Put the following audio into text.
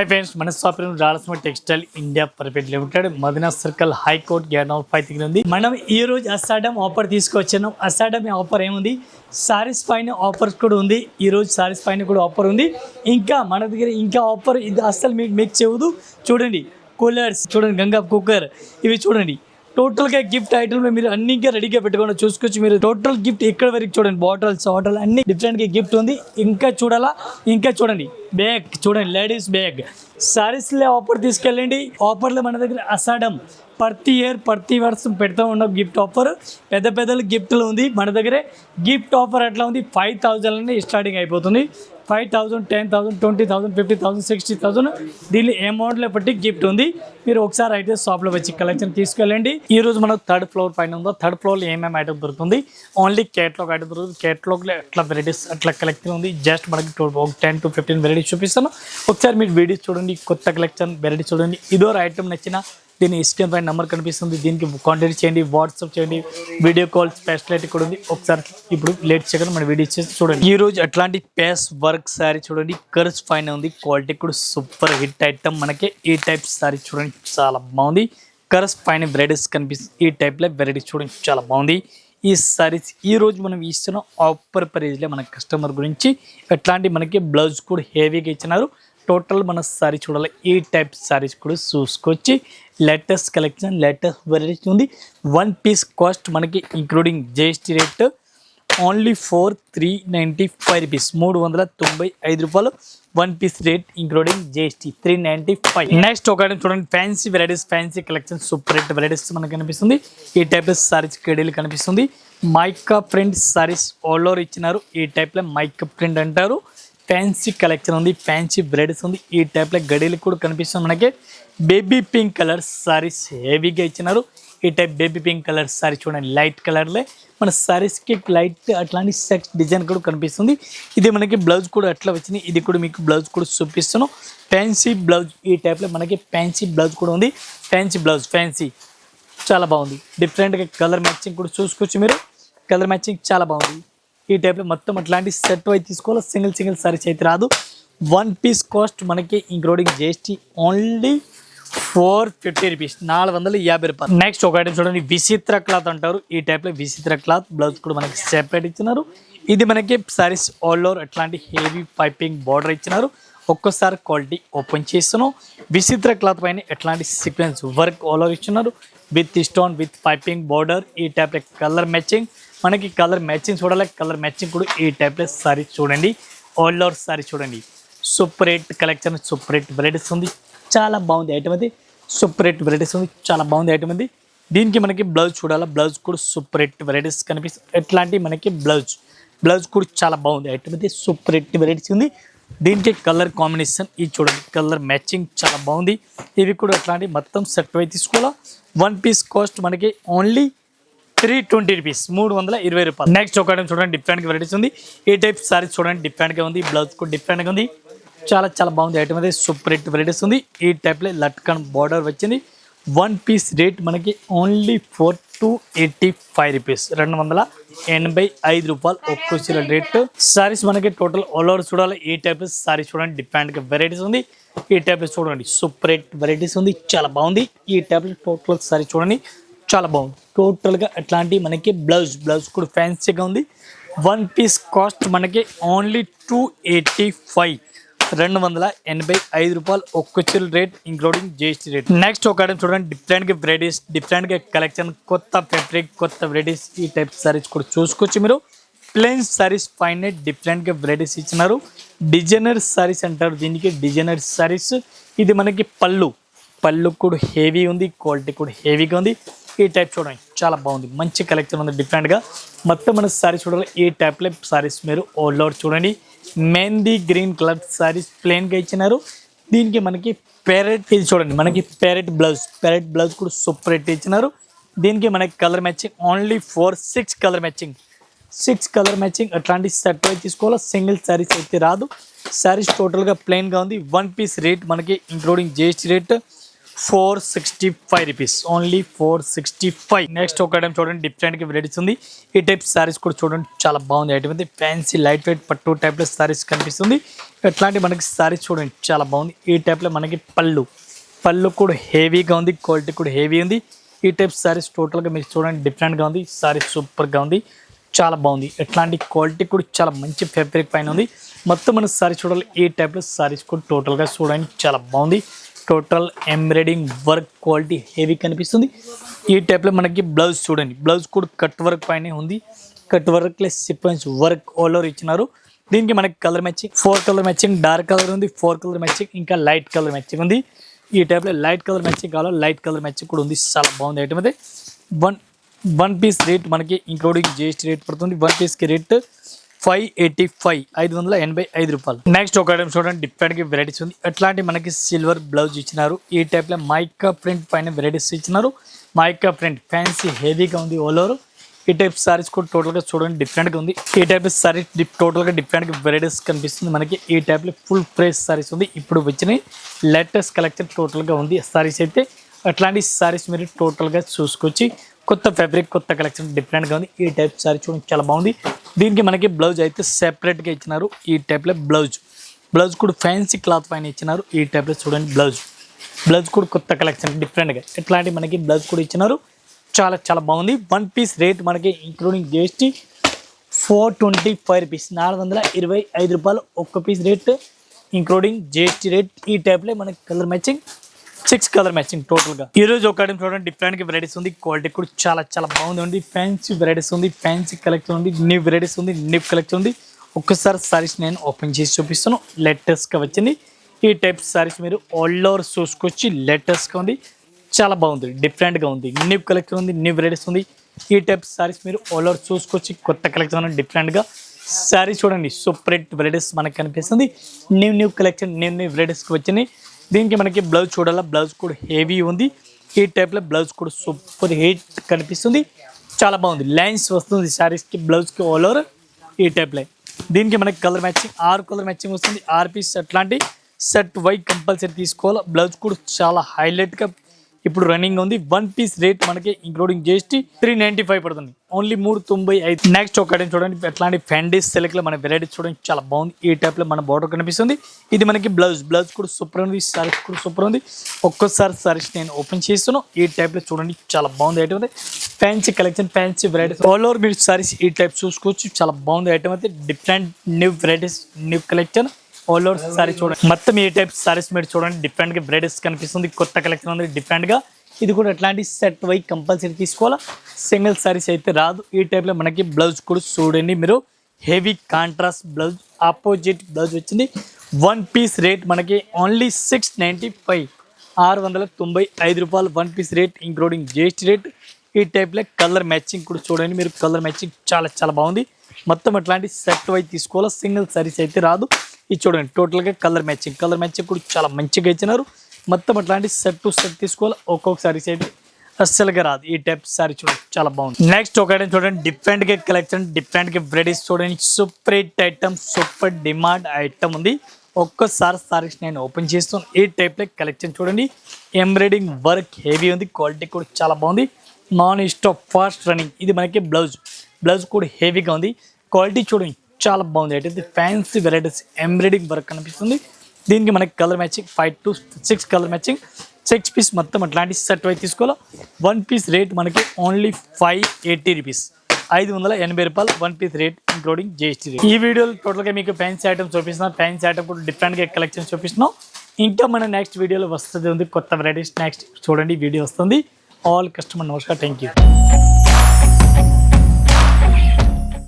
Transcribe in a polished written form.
High friends मन shopping Rayalaseema textile India private limited Madina circle high court gate number 5 దగ్గర ఉంది. మనం ఈ రోజు అసాడమ్ ఆఫర్ తీసుకొచ్చాను. అసాడమ్ ఆఫర్ ఏముంది, సారీస్ పైన ఆఫర్స్ కూడా ఉంది. ఈ రోజు సారీస్ పైన కూడా ఆఫర్ ఉంది. ఇంకా మన దగ్గర ఇంకా ఆఫర్ ఇది అసలు మీకు చెవుదు. చూడండి కూలర్స్, చూడండి గంగా కుక్కర్, ఇవి చూడండి టోటల్గా గిఫ్ట్ ఐటమ్ మీరు అన్ని ఇంకా రెడీగా పెట్టుకోండి. చూసుకోవచ్చు మీరు టోటల్ గిఫ్ట్ ఇక్కడ వరకు చూడండి. బాటిల్స్ వాటర్ అన్ని డిఫరెంట్గా గిఫ్ట్ ఉంది. ఇంకా చూడాలా, ఇంకా చూడండి బ్యాగ్ చూడండి, లేడీస్ బ్యాగ్ సారీస్లో ఆఫర్ తీసుకెళ్ళండి. ఆఫర్లో మన దగ్గర అసాడమ్ ప్రతి ఇయర్ ప్రతి వర్షం పెడతా ఉన్న గిఫ్ట్ ఆఫర్ పెద్ద పెద్దలు గిఫ్ట్లు ఉంది. మన దగ్గరే గిఫ్ట్ ఆఫర్ ఎట్లా ఉంది, 5,000 స్టార్టింగ్ అయిపోతుంది. 5,000, 10,000, 20,000, 50,000, 60,000 దీని అమౌంట్లో బట్టి గిఫ్ట్ ఉంది. మీరు ఒకసారి అయితే షాప్లో వచ్చి కలెక్షన్ తీసుకెళ్ళండి. ఈ రోజు మనకు 3rd ఫ్లోర్ పైన ఉందో 3rd ఫ్లోర్లో ఏమేమి ఐటమ్ దొరుకుతుంది, ఓన్లీ కేటలాగ్ ఐటమ్ దొరుకుతుంది. కేటలాగ్లో అట్లా వెరైటీస్ అట్లా కలెక్షన్ ఉంది. జస్ట్ మనకి 10 to 15 వెరైటీస్ చూపిస్తాను. ఒకసారి మీరు వీడియోస్ చూడండి, కొత్త కలెక్షన్ వెరైటీ చూడండి. ఇదో ఐటమ్ నచ్చిన దీని స్క్రీన్ పైన నెంబర్ కనిపిస్తుంది, దీనికి కాంటాక్ట్ చేయండి, వాట్సాప్ చేయండి, వీడియో కాల్ ఫెసిలిటీ కూడా ఉంది. ఒకసారి ఇప్పుడు లేట్ చేయకుండా మన వీడియో చేసి చూడండి. ఈ రోజు అట్లాంటి పేస్ వర్క్ సారీ చూడండి, కర్స్ పైన ఉంది. క్వాలిటీ కూడా సూపర్ హిట్ ఐటమ్. మనకి ఈ టైప్ సారీ చూడండి చాలా బాగుంది. కర్స్ పైన వెరైటీస్ కనిపిస్తుంది. ఈ టైప్లో వెరైటీస్ చూడండి చాలా బాగుంది. ఈ సారీస్ ఈ రోజు మనం ఇస్తున్న ఆఫర్ ప్రైజ్లో మన కస్టమర్ గురించి అట్లాంటి మనకి బ్లౌజ్ కూడా హెవీగా ఇచ్చినారు. టోటల్ మన సారీ చూడాలి. ఈ టైప్ సారీస్ కూడా చూసుకొచ్చి లేటెస్ట్ కలెక్షన్ లేటెస్ట్ వెరైటీ ఉంది. 1 పీస్ కాస్ట్ మనకి including GST rate only 395 rupees, 395 రూపాయలు 1 piece rate including GST 395. Next ఒక ఐటమ్ చూడండి, fancy varieties, fancy collection super rate varieties మనకు కనిపిస్తుంది. ఈ టైప్ సారీస్ కేడీలు కనిపిస్తుంది. Mica print saris all over ఇచ్చినారు. ఈ టైప్లో మైకా ప్రింట్ అంటారు. ఫ్యాన్సీ కలెక్షన్ ఉంది, ఫ్యాన్సీ వెరైటీస్ ఉంది. ఈ టైప్లో గడీలు కూడా కనిపిస్తుంది. మనకి బేబీ పింక్ కలర్ సారీస్ హెవీగా ఇచ్చినారు. ఈ type baby pink colour sorry చూడండి, లైట్ కలర్లే మన సారీస్కి లైట్ అట్లాంటి సెక్స్ డిజైన్ కూడా కనిపిస్తుంది. ఇది మనకి బ్లౌజ్ కూడా అట్లా వచ్చింది. ఇది కూడా మీకు బ్లౌజ్ కూడా చూపిస్తాను. ఫ్యాన్సీ బ్లౌజ్ ఈ టైప్లో మనకి ఫ్యాన్సీ బ్లౌజ్ కూడా ఉంది. ఫ్యాన్సీ బ్లౌజ్ ఫ్యాన్సీ చాలా బాగుంది. డిఫరెంట్గా కలర్ మ్యాచింగ్ కూడా చూసుకోవచ్చు మీరు. కలర్ మ్యాచింగ్ చాలా బాగుంది. ఈ టైప్లో మొత్తం అట్లాంటి సెట్ అయితే తీసుకోవాలి. సింగిల్ సారీస్ అయితే రాదు. 1 పీస్ కాస్ట్ మనకి ఇంక్లూడింగ్ జిఎస్టీ ఓన్లీ 450 రూపీస్, 450 రూపాయలు. నెక్స్ట్ ఒక ఐటమ్ చూడండి, విచిత్ర క్లాత్ అంటారు. ఈ టైప్లో విచిత్ర క్లాత్ బ్లౌజ్ కూడా మనకి సెపరేట్ ఇచ్చినారు. ఇది మనకి సారీస్ ఆల్ ఓవర్ అట్లాంటి హెవీ పైపింగ్ బార్డర్ ఇచ్చినారు. ఒక్కోసారి క్వాలిటీ ఓపెన్ చేస్తున్నాం. విచిత్ర క్లాత్ పైన ఎట్లాంటి సీక్వెన్స్ వర్క్ ఆల్ ఓవర్ ఇచ్చినారు with stone with piping border. ఈ టైప్లో కలర్ మ్యాచింగ్ మనకి కలర్ మ్యాచింగ్ చూడాలి. కలర్ మ్యాచింగ్ కూడా ఈ టైప్లో సారీ చూడండి, ఆల్ ఓవర్ సారీ చూడండి. Super rate collection, super rate varieties ఉంది. చాలా బాగుంది ఐటమ్ అది. సూపర్ రేట్ వెరైటీస్ ఉంది, చాలా బాగుంది ఐటమ్ అది. దీనికి మనకి బ్లౌజ్ చూడాలి. బ్లౌజ్ కూడా సూపర్ రేట్ వెరైటీస్ కనిపిస్తుంది. ఎట్లాంటి మనకి బ్లౌజ్ కూడా చాలా బాగుంది ఐటమ్ అది. సూపర్ రేట్ వెరైటీస్ ఉంది. దీనికి కలర్ కాంబినేషన్ ఇది చూడండి, కలర్ మ్యాచింగ్ చాలా బాగుంది. ఇవి కూడా అట్లాంటి మొత్తం సెట్ అయి తీసుకోవాలా. 1 పీస్ కాస్ట్ మనకి ఓన్లీ 320 రూపీస్, 320 రూపాయలు. నెక్స్ట్ ఒక ఐటమ్ చూడండి, డిఫరెంట్గా వెరైటీస్ ఉంది. ఈ టైప్ సారీస్ చూడండి డిఫరెంట్గా ఉంది. బ్లౌజ్ కూడా డిఫరెంట్గా ఉంది. చాలా బాగుంది ఐటమ్ అది. సూపర్ రేట్ వెరైటీస్ ఉంది. ఈ టైప్లో లట్కన్ బార్డర్ వచ్చింది. 1 పీస్ రేట్ మనకి ఓన్లీ 485 రూపీస్, 285 రూపాయలు ఒక్కో చీర రేట్. సారీస్ మనకి టోటల్ ఆల్ ఓవర్ చూడాలి. ఈ టైప్ సారీస్ చూడండి డిఫరెంట్గా వెరైటీస్ ఉంది. ఈ టైప్ చూడండి సూపర్ రేట్ వెరైటీస్ ఉంది, చాలా బాగుంది. ఈ టైప్ టోటల్ సారీ చూడండి చాలా బాగుంది. టోటల్గా అట్లాంటి మనకి బ్లౌజ్ కూడా ఫ్యాన్సీగా ఉంది. 1 పీస్ కాస్ట్ మనకి ఓన్లీ 285, 285 రూపాయలు ఒక్క చీర rate including GST rate. Next ఒక ఐటమ్ చూడండి, డిఫరెంట్గా వెరైటీస్, డిఫరెంట్గా కలెక్షన్, కొత్త ఫ్యాబ్రిక్, కొత్త వెరైటీస్. ఈ టైప్ సారీస్ కూడా చూసుకోవచ్చు మీరు. ప్లెయిన్ సారీస్ పైన డిఫరెంట్గా వెరైటీస్ ఇచ్చినారు. డిజైనర్ సారీస్ అంటారు దీనికి, డిజైనర్ సారీస్. ఇది మనకి పళ్ళు కూడా హెవీ ఉంది, క్వాలిటీ కూడా హెవీగా ఉంది. ఈ టైప్ చూడండి చాలా బాగుంది, మంచి కలెక్షన్ ఉంది డిఫరెంట్గా. మొత్తం మన సారీస్ చూడాలి. ఈ టైప్లో సారీస్ మీరు ఆల్ ఓవర్ చూడండి. మెహందీ గ్రీన్ కలర్ సారీస్ ప్లెయిన్గా ఇచ్చినారు. దీనికి మనకి ప్యారెట్ ఇది చూడండి, మనకి ప్యారెట్ బ్లౌజ్ కూడా సూపర్ రేట్ ఇచ్చినారు. దీనికి మనకి colour matching only 6 colour matching అట్లాంటి సెట్ అయితే తీసుకోవాలి. సింగిల్ సారీస్ అయితే రాదు. సారీస్ టోటల్గా ప్లెయిన్గా ఉంది. 1 పీస్ రేట్ మనకి including GST rate 465 rupees, only 465. Next ఒక ఐటమ్ చూడండి, డిఫరెంట్గా వెరైటీస్ ఉంది. ఈ టైప్ సారీస్ కూడా చూడండి, చాలా బాగుంది ఐటమ్ అయితే. ఫ్యాన్సీ లైట్ వెయిట్ పట్టు టైప్లో సారీస్ కనిపిస్తుంది. ఇట్లాంటి మనకి సారీస్ చూడండి, చాలా బాగుంది. ఈ టైప్లో మనకి పళ్ళు కూడా హెవీగా ఉంది, క్వాలిటీ కూడా హెవీ ఉంది. ఈ టైప్ సారీస్ టోటల్గా మీరు చూడండి, డిఫరెంట్గా ఉంది. సారీ సూపర్గా ఉంది, చాలా బాగుంది. ఇట్లాంటి క్వాలిటీ కూడా చాలా మంచి ఫ్యాబ్రిక్ పైన ఉంది. మొత్తం మన సారీ చూడాలి. ఈ టైప్లో సారీస్ కూడా టోటల్గా చూడండి, చాలా బాగుంది. Total embroidering work quality heavy కనిపిస్తుంది. ఈ టైప్లో మనకి బ్లౌజ్ చూడండి, బ్లౌజ్ కూడా కట్ వర్క్ పైనే ఉంది. Cut work plus sequence work all over ఇచ్చినారు. దీనికి మనకి colour matching 4 colour matching, dark colour ఉంది, 4 కలర్ మ్యాచింగ్, ఇంకా లైట్ కలర్ మ్యాచింగ్ ఉంది. ఈ టైప్లో లైట్ కలర్ మ్యాచింగ్ కావాలో లైట్ కలర్ మ్యాచింగ్ కూడా ఉంది. చాలా బాగుంది ఐటమ్ అయితే. వన్ పీస్ రేట్ మనకి ఇంక్లూడింగ్ జిఎస్టీ రేట్ పడుతుంది. వన్ పీస్కి రేట్ 585, 585 రూపాయలు. నెక్స్ట్ ఒక ఐటమ్ చూడండి, డిఫరెంట్గా వెరైటీస్ ఉంది. అట్లాంటి మనకి సిల్వర్ బ్లౌజ్ ఇచ్చినారు. ఈ టైప్లో మైకా ప్రింట్ పైన వెరైటీస్ ఇచ్చినారు. మైకా ప్రింట్ ఫ్యాన్సీ హెవీగా ఉంది ఆల్ ఓవర్. ఈ టైప్ సారీస్ కూడా టోటల్గా చూడండి, డిఫరెంట్గా ఉంది. ఈ టైప్ సారీస్ టోటల్గా డిఫరెంట్గా వెరైటీస్ కనిపిస్తుంది మనకి. ఈ టైప్లో ఫుల్ ప్రైస్ సారీస్ ఉంది. ఇప్పుడు వచ్చిన లేటెస్ట్ కలెక్షన్ టోటల్గా ఉంది సారీస్ అయితే. అట్లాంటి సారీస్ మీరు టోటల్గా చూసుకొచ్చి, కొత్త ఫ్యాబ్రిక్, కొత్త కలెక్షన్ డిఫరెంట్గా ఉంది. ఈ టైప్ సారీ చూడండి, చాలా బాగుంది. దీనికి మనకి బ్లౌజ్ అయితే సెపరేట్గా ఇచ్చినారు. ఈ టైప్లో బ్లౌజ్ కూడా ఫ్యాన్సీ క్లాత్ పైన ఇచ్చినారు. ఈ టైప్లో చూడండి, బ్లౌజ్ కూడా కొత్త కలెక్షన్ డిఫరెంట్గా. ఇట్లాంటి మనకి బ్లౌజ్ కూడా ఇచ్చినారు. చాలా చాలా బాగుంది. వన్ పీస్ రేట్ మనకి ఇంక్లూడింగ్ జిఎస్టీ 425 రూపీస్, 425 రూపాయలు ఒక్క piece rate including GST rate. ఈ టైప్లో మనకి కలర్ మ్యాచింగ్ 6 కలర్ మ్యాచింగ్ టోటల్గా. ఈ రోజు ఒక ఐటమ్ చూడండి, డిఫరెంట్గా వెరైటీస్ ఉంది. క్వాలిటీ కూడా చాలా చాలా బాగుంది. ఫ్యాన్సీ వెరైటీస్ ఉంది, ఫ్యాన్సీ కలెక్షన్ ఉంది, న్యూ వెరైటీస్ ఉంది, న్యూ కలెక్షన్ ఉంది. ఒక్కసారి సారీస్ నేను ఓపెన్ చేసి చూపిస్తాను. లేటెస్ట్గా వచ్చింది. ఈ టైప్ సారీస్ మీరు ఆల్ ఓవర్ చూసుకొచ్చి, లేటెస్ట్గా ఉంది, చాలా బాగుంది, డిఫరెంట్గా ఉంది. న్యూ కలెక్షన్ ఉంది, న్యూ వెరైటీస్ ఉంది. ఈ టైప్ సారీస్ మీరు ఆల్ ఓవర్ చూసుకొచ్చి, కొత్త కలెక్షన్ డిఫరెంట్గా సారీ చూడండి. సూపర్ వెరైటీస్ మనకు కనిపిస్తుంది. న్యూ కలెక్షన్, న్యూ వెరైటీస్కి వచ్చినాయి. దీనికి మనకి బ్లౌజ్ చూడాలా, బ్లౌజ్ కూడా హెవీ ఉంది. ఈ టైప్లో బ్లౌజ్ కూడా సూపర్ హీట్ కనిపిస్తుంది, చాలా బాగుంది. లైన్స్ వస్తుంది శారీస్కి, బ్లౌజ్కి ఆల్ ఓవర్. ఈ టైప్లో దీనికి మనకి కలర్ మ్యాచింగ్ 6 కలర్ మ్యాచింగ్ వస్తుంది. 6 పీస్ అట్లాంటి సెట్ వై కంపల్సరీ తీసుకోవాలి. బ్లౌజ్ కూడా చాలా హైలైట్గా ఇప్పుడు రన్నింగ్ ఉంది. వన్ పీస్ రేట్ మనకి ఇంక్లూడింగ్ జిఎస్టీ 395 పడుతుంది, ఓన్లీ 395. నెక్స్ట్ ఒక ఐటమ్ చూడండి, అట్లాంటి ఫ్యాండీస్ సిల్క్లో మన వెరైటీ చూడండి, చాలా బాగుంది. ఈ టైప్లో మన బార్డర్ కనిపిస్తుంది. ఇది మనకి బ్లౌజ్ కూడా సూపర్ ఉంది. సారీస్ కూడా సూపర్ ఉంది. ఒక్కోసారి సారీస్ నేను ఓపెన్ చేస్తున్నాను. ఈ టైప్లో చూడండి, చాలా బాగుంది ఐటమ్ అయితే. Fancy collection, fancy varieties all over మీరు సారీస్ ఈ టైప్ చూసుకోవచ్చు. చాలా బాగుంది ఐటమ్ అయితే. Different new varieties, new collection all over sorry చూడండి. మొత్తం ఈ టైప్ సారీస్ మీరు చూడండి, డిఫరెంట్గా వెరైటీస్ కనిపిస్తుంది. కొత్త కలెక్షన్ ఉంది డిఫరెంట్గా. ఇది కూడా అట్లాంటి సెట్ వై కంపల్సరీ తీసుకోవాలా, సింగిల్ సారీస్ అయితే రాదు. ఈ టైప్లో మనకి బ్లౌజ్ కూడా చూడండి మీరు, heavy contrast blouse, opposite blouse వచ్చింది. వన్ పీస్ రేట్ మనకి ఓన్లీ 695, 695 రూపాయలు one piece rate including GST rate. ఈ టైప్లో కలర్ మ్యాచింగ్ కూడా చూడండి మీరు, కలర్ మ్యాచింగ్ చాలా చాలా బాగుంది. మొత్తం అట్లాంటి సెట్ వై తీసుకోవాలా, సింగిల్ సారీస్ అయితే రాదు. ఇది చూడండి, టోటల్గా కలర్ మ్యాచింగ్ కూడా చాలా మంచిగా ఇచ్చినారు. మొత్తం అట్లాంటి సెట్ టు సెట్ తీసుకోవాలి. ఒక్కొక్క సారీస్ అయితే అస్సలుగా రాదు. ఈ టైప్ సారీ చూడండి, చాలా బాగుంది. నెక్స్ట్ ఒక ఐటమ్ చూడండి, డిఫరెంట్గా కలెక్షన్, డిఫరెంట్గా వెరైటీస్ చూడండి. Super hit item, super demand item ఉంది. ఒక్కసారి సారీస్ నేను ఓపెన్ చేస్తాను. ఈ టైప్లో కలెక్షన్ చూడండి, ఎంబ్రాయిడింగ్ వర్క్ హెవీ ఉంది, క్వాలిటీ కూడా చాలా బాగుంది. Non stop fast running. ఇది మనకి బ్లౌజ్ కూడా హెవీగా ఉంది. క్వాలిటీ చూడండి, చాలా బాగుంది. అయితే ఫ్యాన్సీ వెరైటీస్ ఎంబ్రాయిడింగ్ వర్క్ కనిపిస్తుంది. దీనికి మనకి colour matching 5 to 6 colour matching, 6 piece మొత్తం అట్లాంటి సెట్ వై తీసుకోవాలి. వన్ పీస్ రేట్ మనకి ఓన్లీ 580 రూపీస్, 580 రూపాయలు one piece rate including GST rate. ఈ వీడియోలో టోటల్గా మీకు ఫ్యాన్సీ ఐటమ్ చూపిస్తున్నాం. ఫ్యాన్సీ ఐటమ్ కూడా డిఫరెంట్గా కలెక్షన్ చూపిస్తున్నాం. ఇంకా మన నెక్స్ట్ వీడియోలో వస్తుంది ఉంది కొత్త వెరైటీస్. నెక్స్ట్ చూడండి వీడియో వస్తుంది. ఆల్ కస్టమర్ నమస్కారం, థ్యాంక్ యూ.